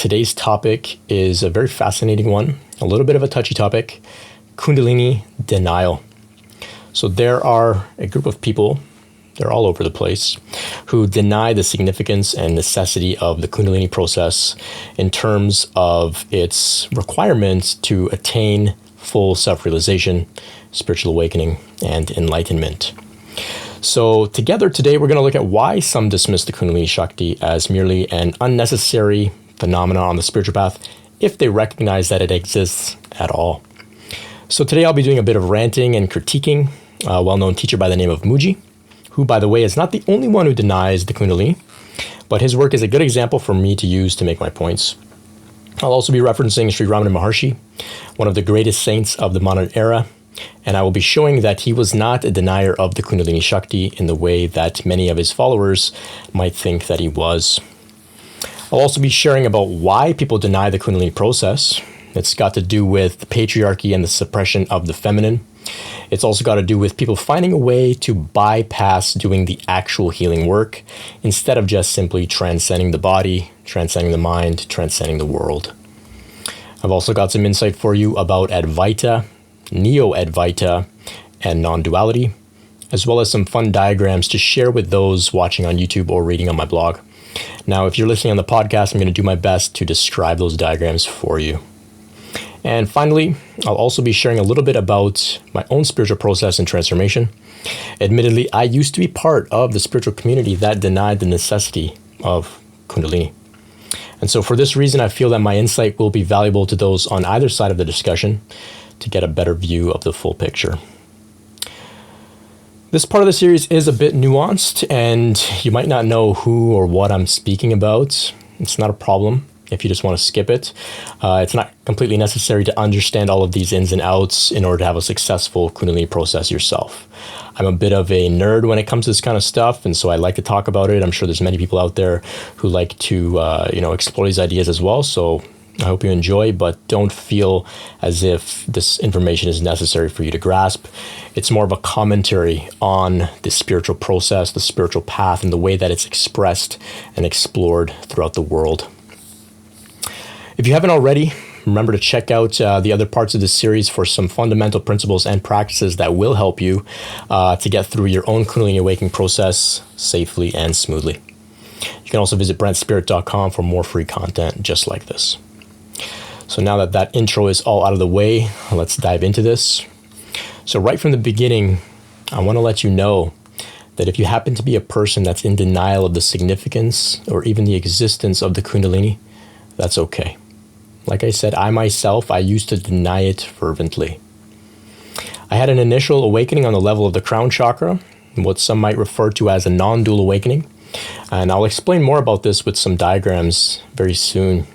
Today's topic is a very fascinating one, a little bit of a touchy topic, Kundalini denial. So there are a group of people, they're all over the place, who deny the significance and necessity of the Kundalini process in terms of its requirements to attain full self-realization, spiritual awakening, and enlightenment. So together today, we're going to look at why some dismiss the Kundalini Shakti as merely an unnecessary phenomenon on the spiritual path if they recognize that it exists at all. So today I'll be doing a bit of ranting and critiquing a well-known teacher by the name of Mooji, who, by the way, is not the only one who denies the Kundalini, but his work is a good example for me to use to make my points. I'll also be referencing Sri Ramana Maharshi, one of the greatest saints of the modern era, and I will be showing that he was not a denier of the Kundalini Shakti in the way that many of his followers might think that he was. I'll also be sharing about why people deny the Kundalini process. It's got to do with the patriarchy and the suppression of the feminine. It's also got to do with people finding a way to bypass doing the actual healing work instead of just simply transcending the body, transcending the mind, transcending the world. I've also got some insight for you about Advaita, Neo-Advaita and Non-Duality, as well as some fun diagrams to share with those watching on YouTube or reading on my blog. Now, if you're listening on the podcast, I'm going to do my best to describe those diagrams for you. And finally, I'll also be sharing a little bit about my own spiritual process and transformation. Admittedly, I used to be part of the spiritual community that denied the necessity of Kundalini. And so for this reason, I feel that my insight will be valuable to those on either side of the discussion to get a better view of the full picture. This part of the series is a bit nuanced, and you might not know who or what I'm speaking about. It's not a problem if you just want to skip it. It's not completely necessary to understand all of these ins and outs in order to have a successful Kundalini process yourself. I'm a bit of a nerd when it comes to this kind of stuff, and so I like to talk about it. I'm sure there's many people out there who like to explore these ideas as well, so I hope you enjoy, but don't feel as if this information is necessary for you to grasp. It's more of a commentary on the spiritual process, the spiritual path, and the way that it's expressed and explored throughout the world. If you haven't already, remember to check out the other parts of this series for some fundamental principles and practices that will help you to get through your own Kundalini awakening process safely and smoothly. You can also visit brentspirit.com for more free content just like this. So now that that intro is all out of the way, let's dive into this. So right from the beginning, I want to let you know that if you happen to be a person that's in denial of the significance or even the existence of the Kundalini, that's okay. Like I said, I myself used to deny it fervently. I had an initial awakening on the level of the crown chakra, what some might refer to as a non-dual awakening, and I'll explain more about this with some diagrams very soon.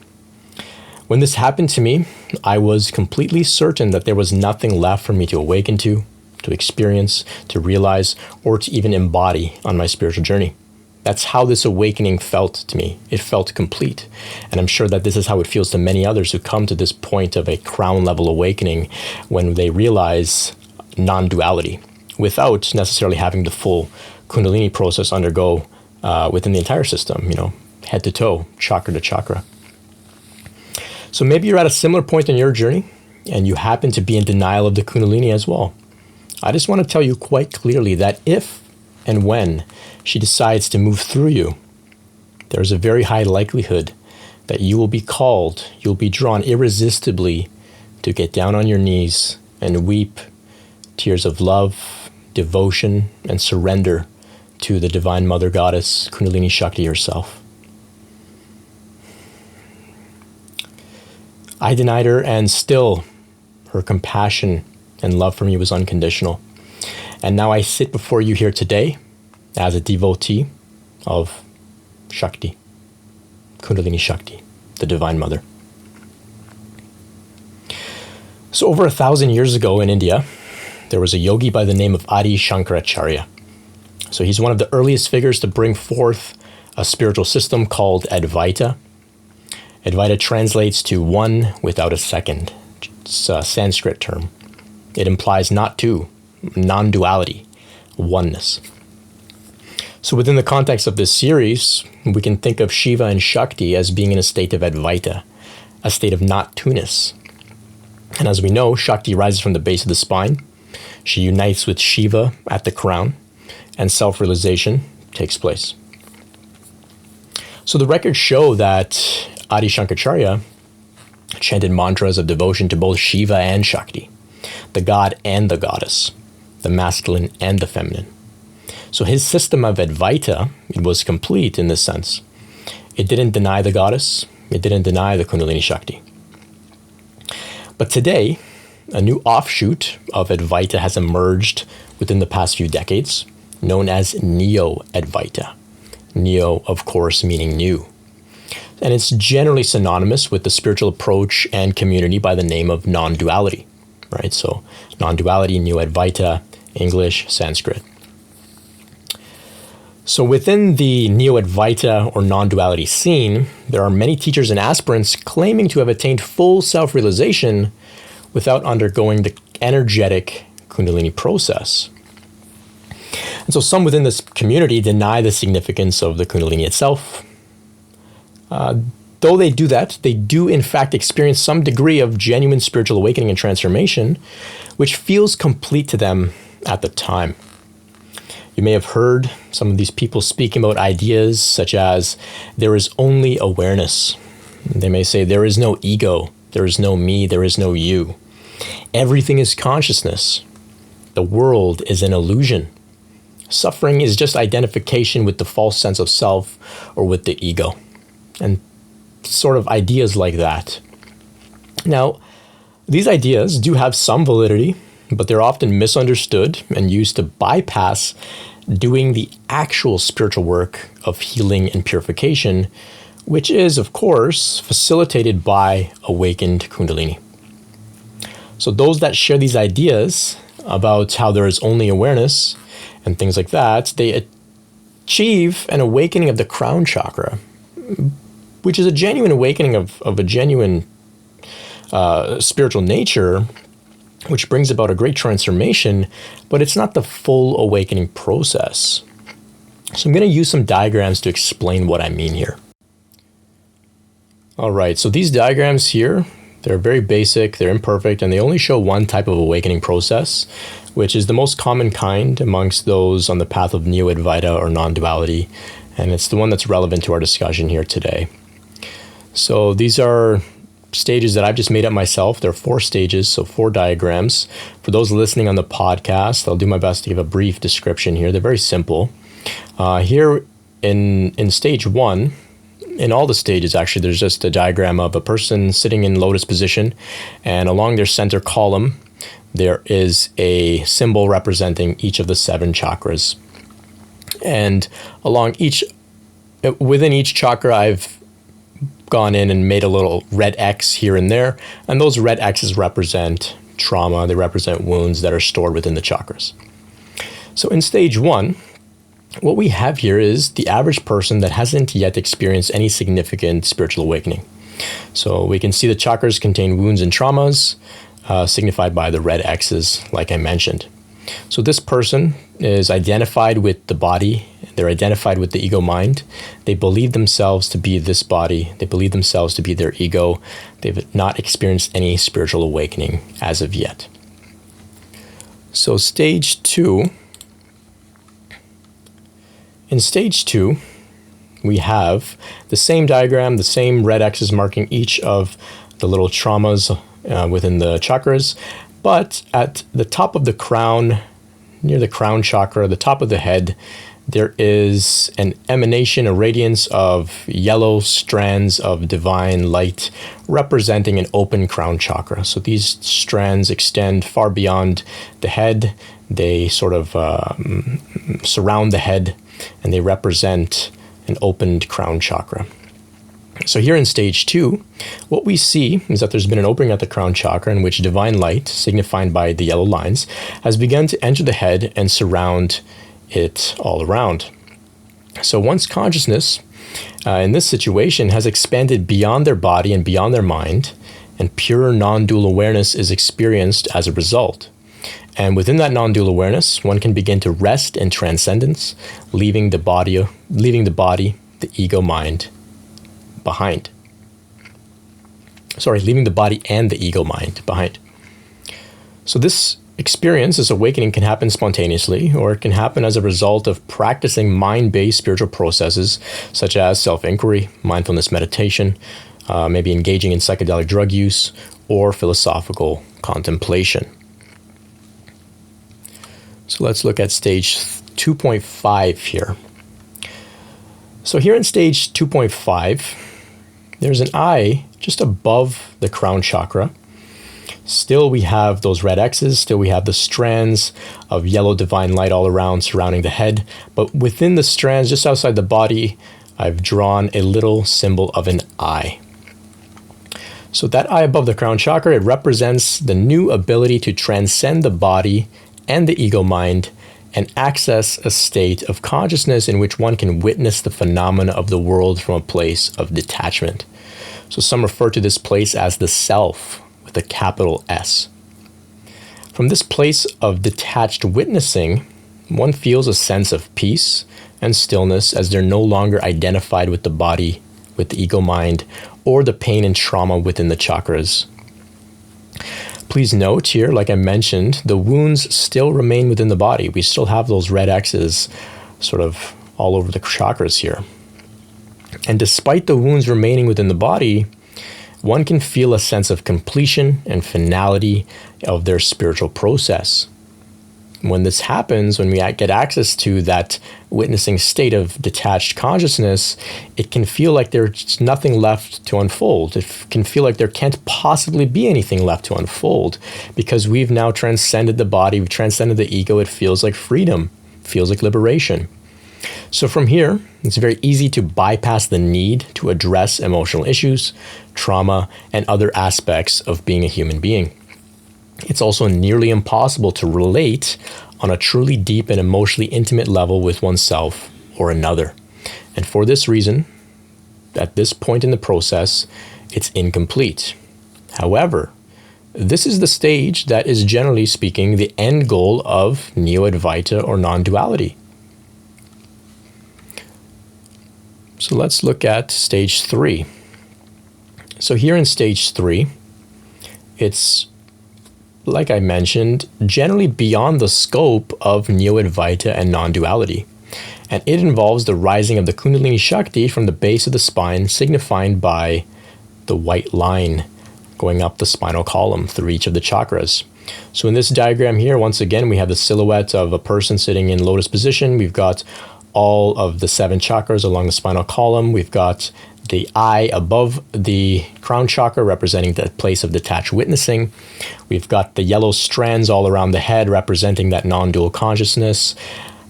When this happened to me, I was completely certain that there was nothing left for me to awaken to experience, to realize, or to even embody on my spiritual journey. That's how this awakening felt to me. It felt complete. And I'm sure that this is how it feels to many others who come to this point of a crown level awakening when they realize non-duality without necessarily having the full Kundalini process undergo within the entire system, head to toe, chakra to chakra. So maybe you're at a similar point in your journey and you happen to be in denial of the Kundalini as well. I just want to tell you quite clearly that if and when she decides to move through you, there's a very high likelihood that you will be called, you'll be drawn irresistibly to get down on your knees and weep tears of love, devotion, and surrender to the Divine Mother Goddess, Kundalini Shakti herself. I denied her, and still her compassion and love for me was unconditional. And now I sit before you here today as a devotee of Shakti, Kundalini Shakti, the Divine Mother. So over 1,000 years ago in India, there was a yogi by the name of Adi Shankaracharya. So he's one of the earliest figures to bring forth a spiritual system called Advaita. Advaita translates to one without a second. It's a Sanskrit term. It implies not two, non-duality, oneness. So within the context of this series, we can think of Shiva and Shakti as being in a state of Advaita, a state of not-two-ness. And as we know, Shakti rises from the base of the spine. She unites with Shiva at the crown, and self-realization takes place. So the records show that Adi Shankaracharya chanted mantras of devotion to both Shiva and Shakti, the god and the goddess, the masculine and the feminine. So his system of Advaita, it was complete in this sense. It didn't deny the goddess, it didn't deny the Kundalini Shakti. But today, a new offshoot of Advaita has emerged within the past few decades, known as Neo-Advaita. Neo, of course, meaning new. And it's generally synonymous with the spiritual approach and community by the name of non-duality, right? So non-duality, Neo-Advaita, English, Sanskrit. So within the Neo-Advaita or non-duality scene, there are many teachers and aspirants claiming to have attained full self-realization without undergoing the energetic Kundalini process. And so some within this community deny the significance of the Kundalini itself. Though they do that, they do in fact experience some degree of genuine spiritual awakening and transformation, which feels complete to them at the time. You may have heard some of these people speaking about ideas such as, there is only awareness. They may say, there is no ego, there is no me, there is no you. Everything is consciousness. The world is an illusion. Suffering is just identification with the false sense of self or with the ego. And sort of ideas like that. Now, these ideas do have some validity, but they're often misunderstood and used to bypass doing the actual spiritual work of healing and purification, which is, of course, facilitated by awakened Kundalini. So those that share these ideas about how there is only awareness and things like that, they achieve an awakening of the crown chakra, which is a genuine awakening of a genuine spiritual nature, which brings about a great transformation, but it's not the full awakening process. So I'm going to use some diagrams to explain what I mean here. All right, so these diagrams here, they're very basic, they're imperfect, and they only show one type of awakening process, which is the most common kind amongst those on the path of Neo-Advaita or non-duality, and it's the one that's relevant to our discussion here today. So these are stages that I've just made up myself. There are 4 stages, so 4 diagrams. For those listening on the podcast, I'll do my best to give a brief description here. They're very simple. Here in stage 1, in all the stages actually, there's just a diagram of a person sitting in lotus position, and along their center column, there is a symbol representing each of the 7 chakras. And within each chakra, I've gone in and made a little red X here and there, and those red X's represent trauma. They represent wounds that are stored within the chakras. So in stage 1, what we have here is the average person that hasn't yet experienced any significant spiritual awakening. So we can see the chakras contain wounds and traumas, signified by the red X's, like I mentioned. So this person is identified with the body, they're identified with the ego mind, they believe themselves to be this body, they believe themselves to be their ego, they've not experienced any spiritual awakening as of yet. So stage 2, in stage 2, we have the same diagram, the same red X's marking each of the little traumas within the chakras, but at the top of the crown, near the crown chakra, the top of the head, there is an emanation, a radiance of yellow strands of divine light representing an open crown chakra. So these strands extend far beyond the head. They sort of surround the head, and they represent an opened crown chakra. So here in stage 2, what we see is that there's been an opening at the crown chakra in which divine light, signified by the yellow lines, has begun to enter the head and surround it all around. So once consciousness in this situation has expanded beyond their body and beyond their mind, and pure non-dual awareness is experienced as a result, And within that non-dual awareness, one can begin to rest in transcendence, leaving the body, the ego mind behind. Leaving the body and the ego mind behind. So this experience, this awakening, can happen spontaneously, or it can happen as a result of practicing mind-based spiritual processes such as self-inquiry, mindfulness meditation, maybe engaging in psychedelic drug use, or philosophical contemplation. So let's look at stage 2.5 here. So here in stage 2.5, there's an eye just above the crown chakra. Still we have those red X's, still we have the strands of yellow divine light all around surrounding the head, but within the strands, just outside the body, I've drawn a little symbol of an eye. So that eye above the crown chakra, it represents the new ability to transcend the body and the ego mind and access a state of consciousness in which one can witness the phenomena of the world from a place of detachment. So some refer to this place as the self with a capital S. From this place of detached witnessing, one feels a sense of peace and stillness as they're no longer identified with the body, with the ego mind, or the pain and trauma within the chakras. Please note here, like I mentioned, the wounds still remain within the body. We still have those red X's sort of all over the chakras here. And despite the wounds remaining within the body, one can feel a sense of completion and finality of their spiritual process. When this happens, when we get access to that witnessing state of detached consciousness, it can feel like there's nothing left to unfold. It can feel like there can't possibly be anything left to unfold because we've now transcended the body, we've transcended the ego. It feels like freedom, feels like liberation. So from here, it's very easy to bypass the need to address emotional issues, trauma, and other aspects of being a human being. It's also nearly impossible to relate on a truly deep and emotionally intimate level with oneself or another. And for this reason, at this point in the process, it's incomplete. However, this is the stage that is, generally speaking, the end goal of Neo-Advaita or non-duality. So let's look at stage 3. So here in stage 3, it's, like I mentioned, generally beyond the scope of Neo-Advaita and non-duality. And it involves the rising of the Kundalini Shakti from the base of the spine, signified by the white line going up the spinal column through each of the chakras. So in this diagram here, once again, we have the silhouette of a person sitting in lotus position. We've got all of the 7 chakras along the spinal column. We've got the eye above the crown chakra representing the place of detached witnessing. We've got the yellow strands all around the head representing that non-dual consciousness.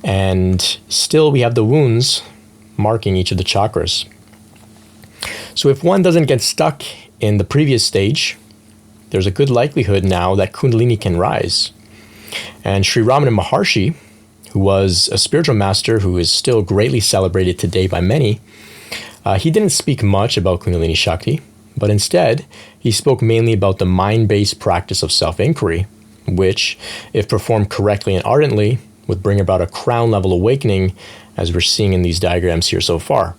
And still we have the wounds marking each of the chakras. So if one doesn't get stuck in the previous stage, there's a good likelihood now that Kundalini can rise. And Sri Ramana Maharshi, who was a spiritual master who is still greatly celebrated today by many, he didn't speak much about Kundalini Shakti, but instead, he spoke mainly about the mind-based practice of self-inquiry, which, if performed correctly and ardently, would bring about a crown-level awakening, as we're seeing in these diagrams here so far.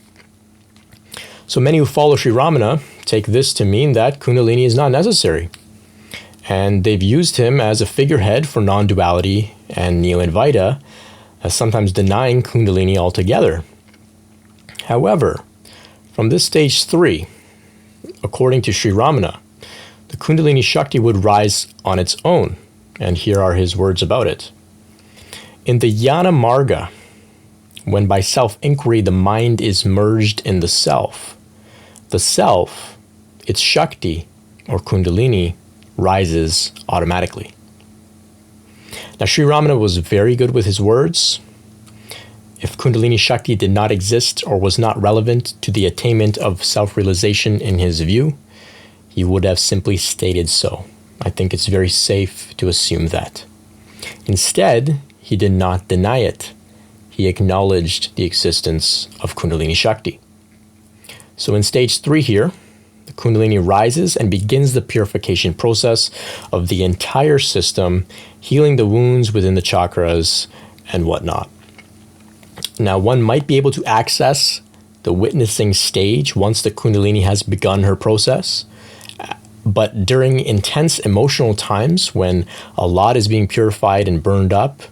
So many who follow Sri Ramana take this to mean that Kundalini is not necessary, and they've used him as a figurehead for non-duality and Neo-Advaita, as sometimes denying Kundalini altogether. However, from this stage 3, according to Sri Ramana, the Kundalini Shakti would rise on its own, and here are his words about it. In the Jnana Marga, when by self-inquiry the mind is merged in the self, its Shakti, or Kundalini, rises automatically. Now, Sri Ramana was very good with his words. If Kundalini Shakti did not exist or was not relevant to the attainment of self-realization in his view, he would have simply stated so. I think it's very safe to assume that. Instead, he did not deny it. He acknowledged the existence of Kundalini Shakti. So in stage 3 here, the Kundalini rises and begins the purification process of the entire system, healing the wounds within the chakras and whatnot. Now, one might be able to access the witnessing stage once the Kundalini has begun her process. But during intense emotional times, when a lot is being purified and burned up,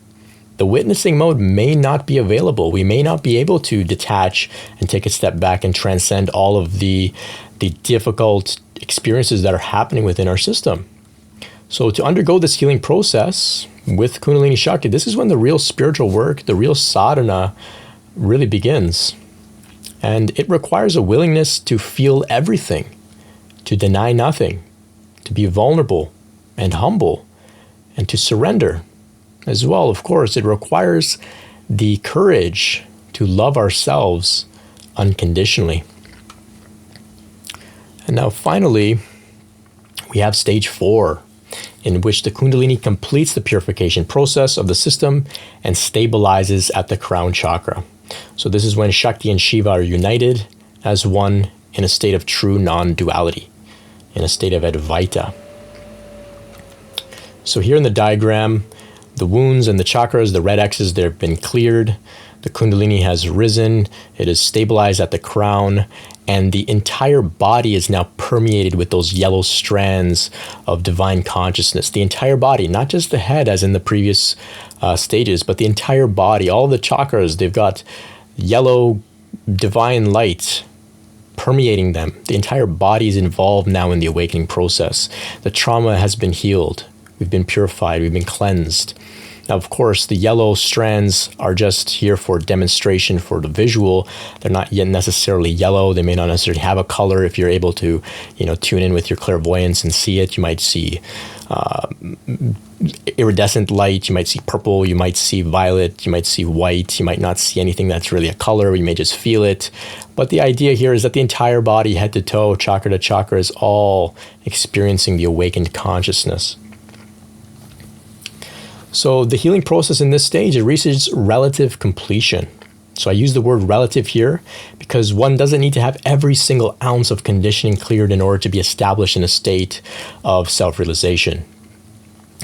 the witnessing mode may not be available. We may not be able to detach and take a step back and transcend all of the difficult experiences that are happening within our system. So to undergo this healing process with Kundalini Shakti, this is when the real spiritual work, the real sadhana really begins. And it requires a willingness to feel everything, to deny nothing, to be vulnerable and humble, and to surrender. As well, of course, it requires the courage to love ourselves unconditionally. And now finally, we have stage 4, in which the Kundalini completes the purification process of the system and stabilizes at the crown chakra. So this is when Shakti and Shiva are united as one in a state of true non-duality, in a state of Advaita. So here in the diagram, the wounds and the chakras, the red X's, they've been cleared. The Kundalini has risen. It is stabilized at the crown. And the entire body is now permeated with those yellow strands of divine consciousness. The entire body, not just the head as in the previous stages, but the entire body, all of the chakras, they've got yellow divine light permeating them. The entire body is involved now in the awakening process. The trauma has been healed. We've been purified. We've been cleansed. Now, of course, the yellow strands are just here for demonstration, for the visual. They're not yet necessarily yellow. They may not necessarily have a color. If you're able to, tune in with your clairvoyance and see it, you might see iridescent light. You might see purple. You might see violet. You might see white. You might not see anything that's really a color. You may just feel it. But the idea here is that the entire body, head to toe, chakra to chakra, is all experiencing the awakened consciousness. So the healing process in this stage, it reaches relative completion. So I use the word relative here because one doesn't need to have every single ounce of conditioning cleared in order to be established in a state of self-realization.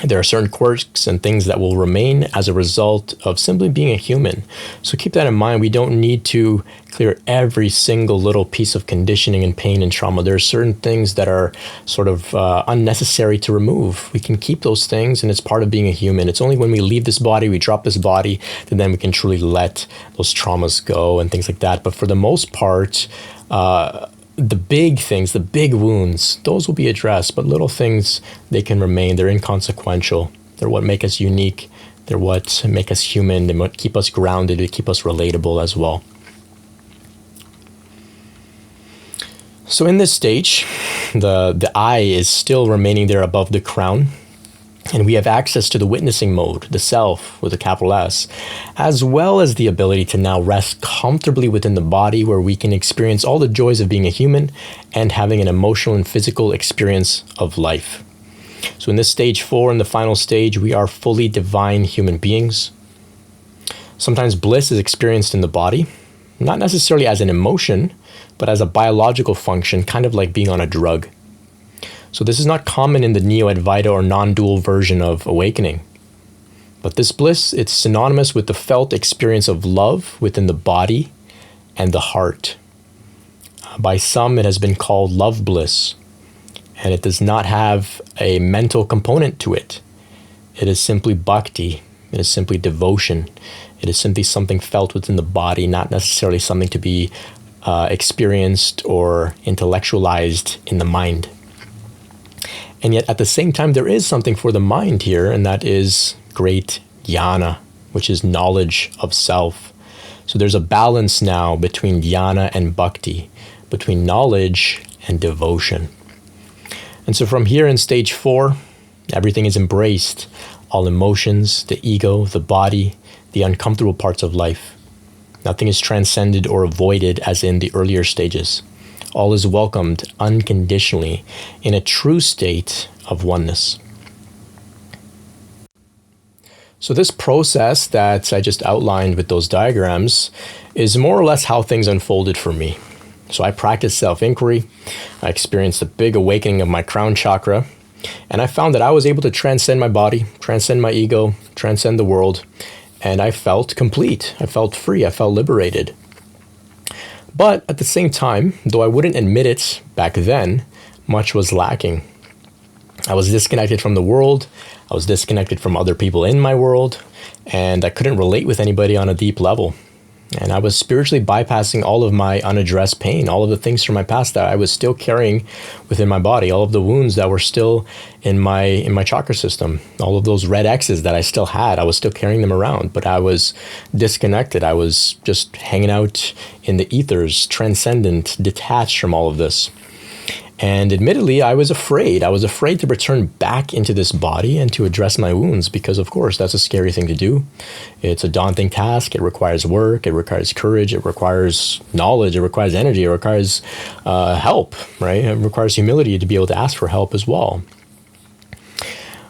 There are certain quirks and things that will remain as a result of simply being a human. So keep that in mind. We don't need to clear every single little piece of conditioning and pain and trauma. There are certain things that are sort of unnecessary to remove. We can keep those things, and it's part of being a human. It's only when we leave this body, we drop this body, that then we can truly let those traumas go and things like that. But for the most part, the big things, the big wounds, those will be addressed, but little things, they can remain. They're inconsequential. They're what make us unique. They're what make us human. They what keep us grounded. They keep us relatable as well. So in this stage, the eye is still remaining there above the crown, and we have access to the witnessing mode, the self with a capital S, as well as the ability to now rest comfortably within the body, where we can experience all the joys of being a human and having an emotional and physical experience of life. So in this stage 4, in the final stage, we are fully divine human beings. Sometimes bliss is experienced in the body, not necessarily as an emotion, but as a biological function, kind of like being on a drug. So this is not common in the Neo-Advaita or non-dual version of awakening. But this bliss, it's synonymous with the felt experience of love within the body and the heart. By some, it has been called love bliss, and it does not have a mental component to it. It is simply bhakti. It is simply devotion. It is simply something felt within the body, not necessarily something to be experienced or intellectualized in the mind. And yet at the same time, there is something for the mind here, and that is great jnana, which is knowledge of self. So there's a balance now between jnana and bhakti, between knowledge and devotion. And so from here in stage 4, everything is embraced. All emotions, the ego, the body, the uncomfortable parts of life. Nothing is transcended or avoided as in the earlier stages. All is welcomed unconditionally in a true state of oneness. So this process that I just outlined with those diagrams is more or less how things unfolded for me. So I practiced self-inquiry. I experienced a big awakening of my crown chakra. And I found that I was able to transcend my body, transcend my ego, transcend the world. And I felt complete. I felt free. I felt liberated. But at the same time, though I wouldn't admit it back then, much was lacking. I was disconnected from the world. I was disconnected from other people in my world. And I couldn't relate with anybody on a deep level. And I was spiritually bypassing all of my unaddressed pain, all of the things from my past that I was still carrying within my body, all of the wounds that were still in my chakra system, all of those red X's that I still had. I was still carrying them around, but I was disconnected. I was just hanging out in the ethers, transcendent, detached from all of this. And admittedly, I was afraid. I was afraid to return back into this body and to address my wounds because, of course, that's a scary thing to do. It's a daunting task. It requires work. It requires courage. It requires knowledge. It requires energy. It requires help, right? It requires humility to be able to ask for help as well.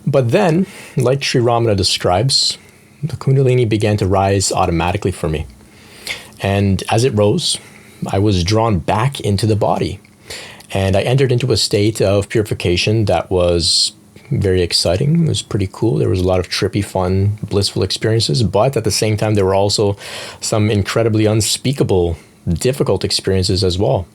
But then, like Sri Ramana describes, the Kundalini began to rise automatically for me. And as it rose, I was drawn back into the body. And I entered into a state of purification that was very exciting. It was pretty cool. There was a lot of trippy, fun, blissful experiences. But at the same time, there were also some incredibly unspeakable, difficult experiences as well.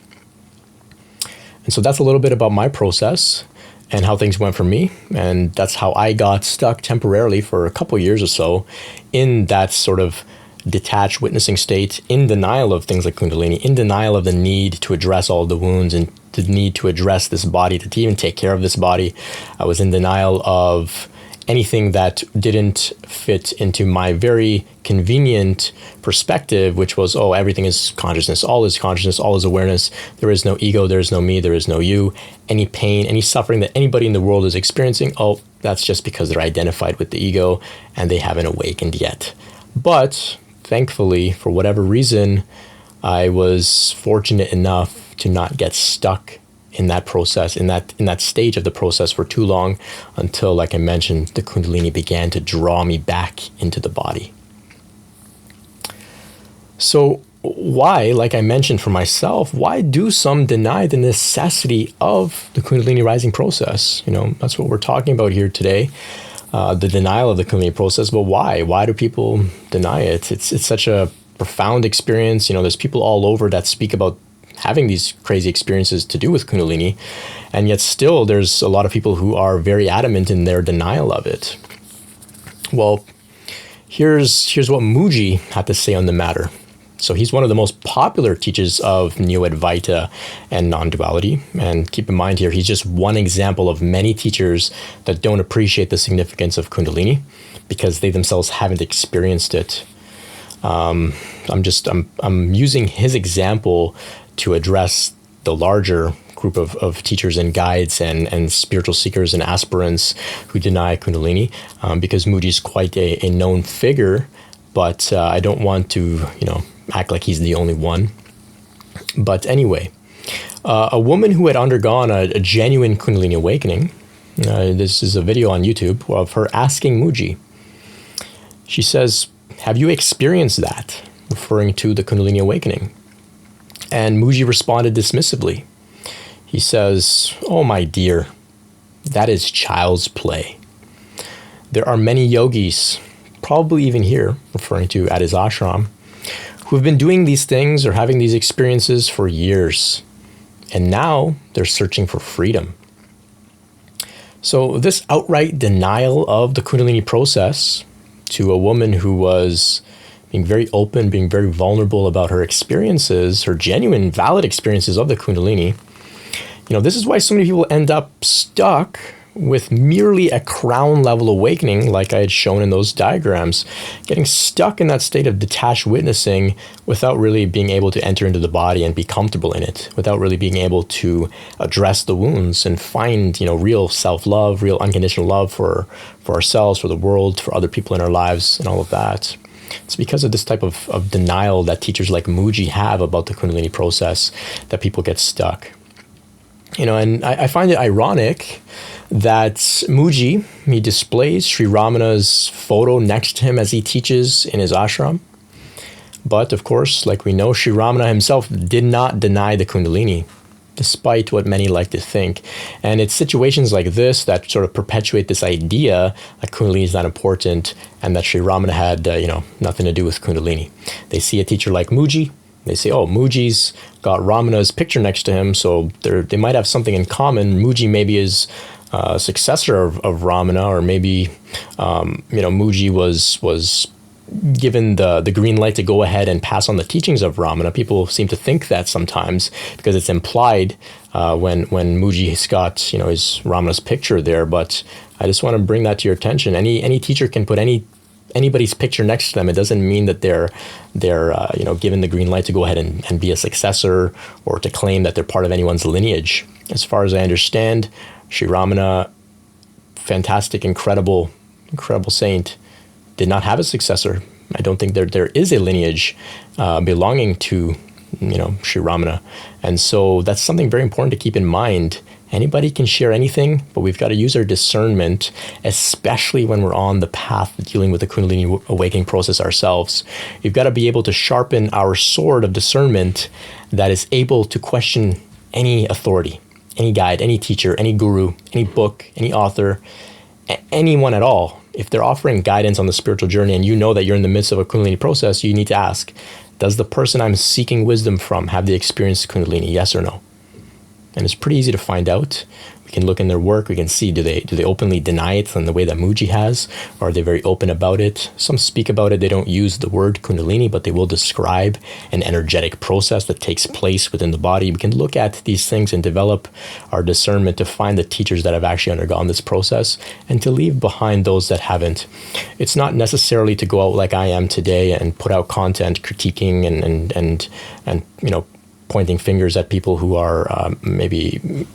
And so that's a little bit about my process and how things went for me. And that's how I got stuck temporarily for a couple years or so in that sort of detached witnessing state, in denial of things like Kundalini, in denial of the need to address all of the wounds and the need to address this body, to even take care of this body. I was in denial of anything that didn't fit into my very convenient perspective, which was, oh, everything is consciousness, all is awareness. There is no ego, there is no me, there is no you. Any pain, any suffering that anybody in the world is experiencing, oh, that's just because they're identified with the ego and they haven't awakened yet. But thankfully, for whatever reason, I was fortunate enough to not get stuck in that process, in that stage of the process for too long until, like I mentioned, the Kundalini began to draw me back into the body. So why, like I mentioned for myself, why do some deny the necessity of the Kundalini rising process? You know, that's what we're talking about here today. The denial of the Kundalini process, but why? Why do people deny it? It's such a profound experience. You know, there's people all over that speak about having these crazy experiences to do with Kundalini, and yet still there's a lot of people who are very adamant in their denial of it. Well, here's what Mooji had to say on the matter. So he's one of the most popular teachers of Neo-Advaita and Non-Duality. And keep in mind here, he's just one example of many teachers that don't appreciate the significance of Kundalini because they themselves haven't experienced it. I'm using his example to address the larger group of teachers and guides and spiritual seekers and aspirants who deny Kundalini, because Mooji's quite a known figure, but I don't want to, act like he's the only one. But anyway, a woman who had undergone a genuine Kundalini awakening, this is a video on YouTube of her asking Mooji. She says, "Have you experienced that?" referring to the Kundalini awakening. And Mooji responded dismissively. He says, "Oh, my dear, that is child's play. There are many yogis, probably even here," referring to at his ashram, "who have been doing these things or having these experiences for years. And now they're searching for freedom." So this outright denial of the Kundalini process to a woman who was being very open, being very vulnerable about her experiences, her genuine, valid experiences of the Kundalini, this is why so many people end up stuck with merely a crown level awakening, like I had shown in those diagrams, getting stuck in that state of detached witnessing without really being able to enter into the body and be comfortable in it, without really being able to address the wounds and find, real self-love, real unconditional love for ourselves, for the world, for other people in our lives, and all of that. It's because of this type of denial that teachers like Mooji have about the Kundalini process that people get stuck. And I find it ironic that Mooji, he displays Sri Ramana's photo next to him as he teaches in his ashram. But of course, like we know, Sri Ramana himself did not deny the Kundalini, despite what many like to think. And it's situations like this that sort of perpetuate this idea that Kundalini is not important and that Sri Ramana had, nothing to do with Kundalini. They see a teacher like Mooji. They say, oh, Mooji's got Ramana's picture next to him, so they might have something in common. Mooji maybe is a successor of Ramana, or maybe, Mooji was given the green light to go ahead and pass on the teachings of Ramana. People seem to think that sometimes because it's implied when Mooji's got his Ramana's picture there. But I just want to bring that to your attention. Any teacher can put anybody's picture next to them. It doesn't mean that they're given the green light to go ahead and be a successor or to claim that they're part of anyone's lineage. As far as I understand, Sri Ramana, fantastic, incredible saint, did not have a successor. I don't think there is a lineage belonging to Sri Ramana. And so that's something very important to keep in mind. Anybody can share anything, but we've got to use our discernment, especially when we're on the path of dealing with the Kundalini awakening process ourselves. You've got to be able to sharpen our sword of discernment that is able to question any authority, any guide, any teacher, any guru, any book, any author, anyone at all. If they're offering guidance on the spiritual journey and you know that you're in the midst of a Kundalini process, you need to ask, does the person I'm seeking wisdom from have the experience of Kundalini, yes or no? And it's pretty easy to find out. We can look in their work. We can see, do they openly deny it in the way that Mooji has? Or are they very open about it? Some speak about it. They don't use the word Kundalini, but they will describe an energetic process that takes place within the body. We can look at these things and develop our discernment to find the teachers that have actually undergone this process and to leave behind those that haven't. It's not necessarily to go out like I am today and put out content critiquing and pointing fingers at people who are maybe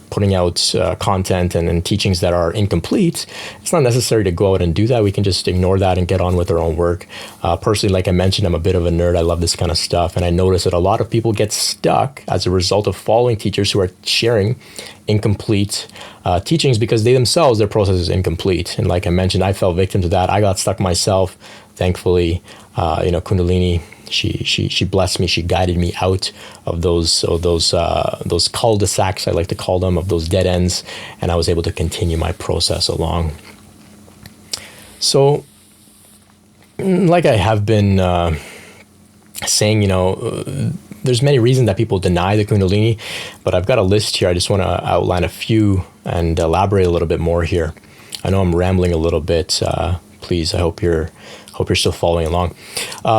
putting out content and teachings that are incomplete. It's not necessary to go out and do that. We can just ignore that and get on with our own work. Personally, like I mentioned, I'm a bit of a nerd. I love this kind of stuff. And I notice that a lot of people get stuck as a result of following teachers who are sharing incomplete teachings because they themselves, their process is incomplete. And like I mentioned, I fell victim to that. I got stuck myself. Thankfully, Kundalini, she blessed me. She guided me out of those cul-de-sacs, I like to call them, of those dead ends, and I was able to continue my process along. So, like I have been saying, there's many reasons that people deny the Kundalini, but I've got a list here. I just want to outline a few and elaborate a little bit more here. I know I'm rambling a little bit. Please, I hope you're still following along.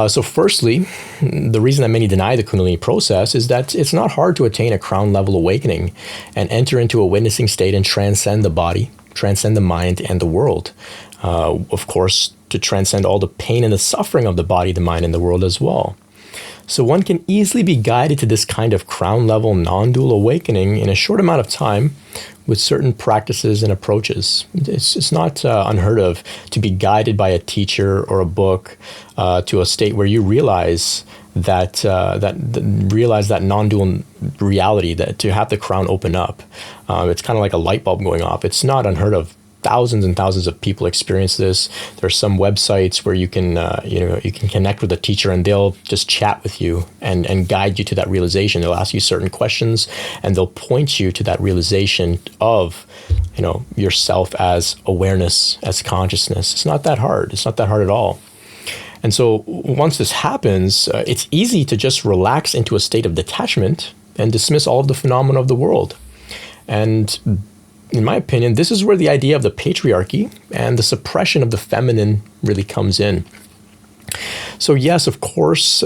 So firstly, the reason that many deny the Kundalini process is that it's not hard to attain a crown level awakening and enter into a witnessing state and transcend the body, transcend the mind and the world. Of course, to transcend all the pain and the suffering of the body, the mind, and the world as well. So one can easily be guided to this kind of crown level non-dual awakening in a short amount of time with certain practices and approaches. It's not unheard of to be guided by a teacher or a book to a state where you realize that non-dual reality, that to have the crown open up. It's kind of like a light bulb going off. It's not unheard of. Thousands and thousands of people experience this. There are some websites where you can connect with a teacher and they'll just chat with you and guide you to that realization. They'll ask you certain questions and they'll point you to that realization of, yourself as awareness, as consciousness. It's not that hard. It's not that hard at all. And so once this happens, it's easy to just relax into a state of detachment and dismiss all of the phenomena of the world. And in my opinion, this is where the idea of the patriarchy and the suppression of the feminine really comes in. So yes, of course,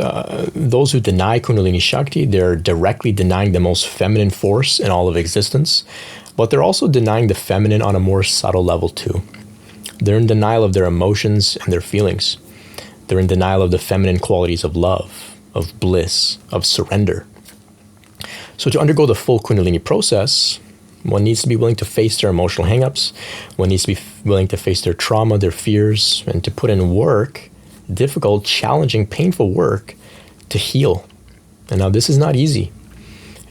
those who deny Kundalini Shakti, they're directly denying the most feminine force in all of existence, but they're also denying the feminine on a more subtle level too. They're in denial of their emotions and their feelings. They're in denial of the feminine qualities of love, of bliss, of surrender. So to undergo the full Kundalini process, one needs to be willing to face their emotional hangups. One needs to be willing to face their trauma, their fears, and to put in work, difficult, challenging, painful work to heal. And now this is not easy.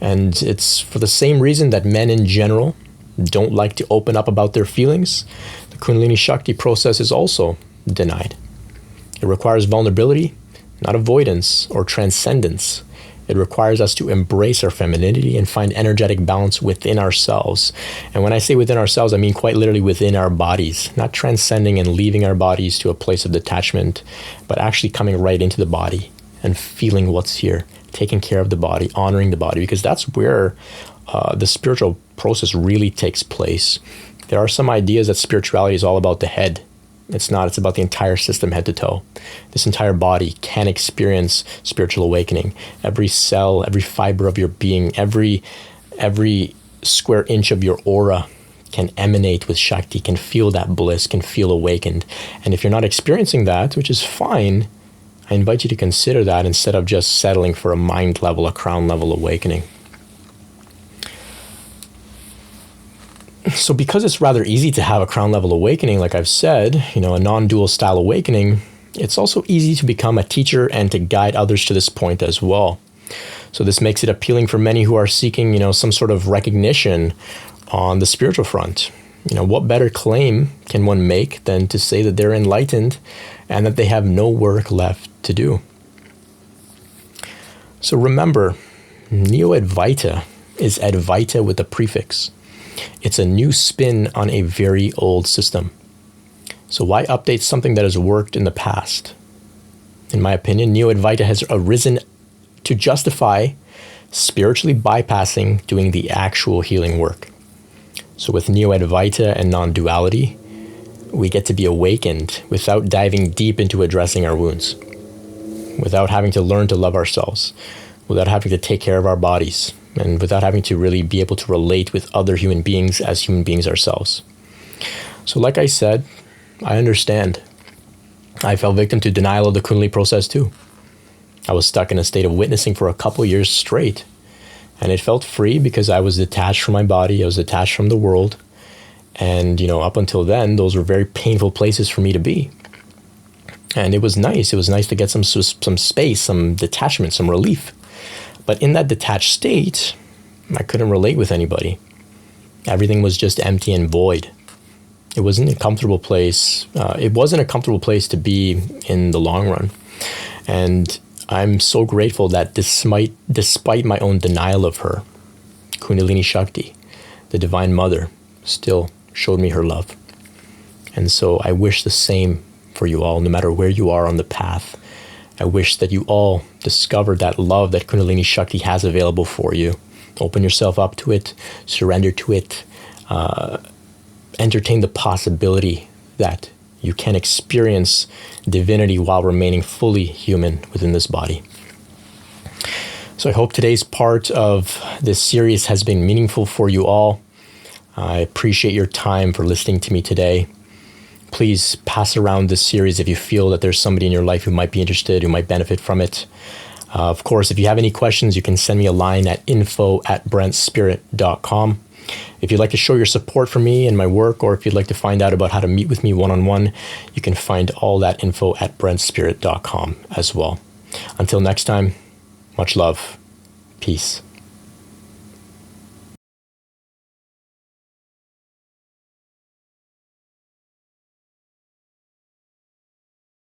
And it's for the same reason that men in general don't like to open up about their feelings. The Kundalini Shakti process is also denied. It requires vulnerability, not avoidance or transcendence. It requires us to embrace our femininity and find energetic balance within ourselves. And when I say within ourselves, I mean quite literally within our bodies, not transcending and leaving our bodies to a place of detachment, but actually coming right into the body and feeling what's here, taking care of the body, honoring the body, because that's where the spiritual process really takes place. There are some ideas that spirituality is all about the head. It's not. It's about the entire system, head to toe. This entire body can experience spiritual awakening. Every cell, every fiber of your being, every square inch of your aura can emanate with Shakti, can feel that bliss, can feel awakened. And if you're not experiencing that, which is fine, I invite you to consider that instead of just settling for a mind level, a crown level awakening. So because it's rather easy to have a crown level awakening, like I've said, a non-dual style awakening, it's also easy to become a teacher and to guide others to this point as well. So this makes it appealing for many who are seeking, some sort of recognition on the spiritual front. What better claim can one make than to say that they're enlightened and that they have no work left to do? So remember, Neo-Advaita is Advaita with a prefix. It's a new spin on a very old system. So why update something that has worked in the past? In my opinion, Neo-Advaita has arisen to justify spiritually bypassing doing the actual healing work. So with Neo-Advaita and Non-Duality, we get to be awakened without diving deep into addressing our wounds, without having to learn to love ourselves, without having to take care of our bodies, and without having to really be able to relate with other human beings as human beings ourselves. So like I said, I understand. I fell victim to denial of the Kundalini process too. I was stuck in a state of witnessing for a couple years straight. And it felt free because I was detached from my body, I was detached from the world. And, up until then, those were very painful places for me to be. And it was nice. It was nice to get some space, some detachment, some relief. But in that detached state, I couldn't relate with anybody. Everything was just empty and void. It wasn't a comfortable place. It wasn't a comfortable place to be in the long run. And I'm so grateful that despite my own denial of her, Kundalini Shakti, the Divine Mother, still showed me her love. And so I wish the same for you all, no matter where you are on the path. I wish that you all discover that love that Kundalini Shakti has available for you. Open yourself up to it, surrender to it, entertain the possibility that you can experience divinity while remaining fully human within this body. So I hope today's part of this series has been meaningful for you all. I appreciate your time for listening to me today. Please pass around this series if you feel that there's somebody in your life who might be interested, who might benefit from it. Of course, if you have any questions, you can send me a line at info@brentspirit.com. If you'd like to show your support for me and my work, or if you'd like to find out about how to meet with me one-on-one, you can find all that info at brentspirit.com as well. Until next time, much love. Peace.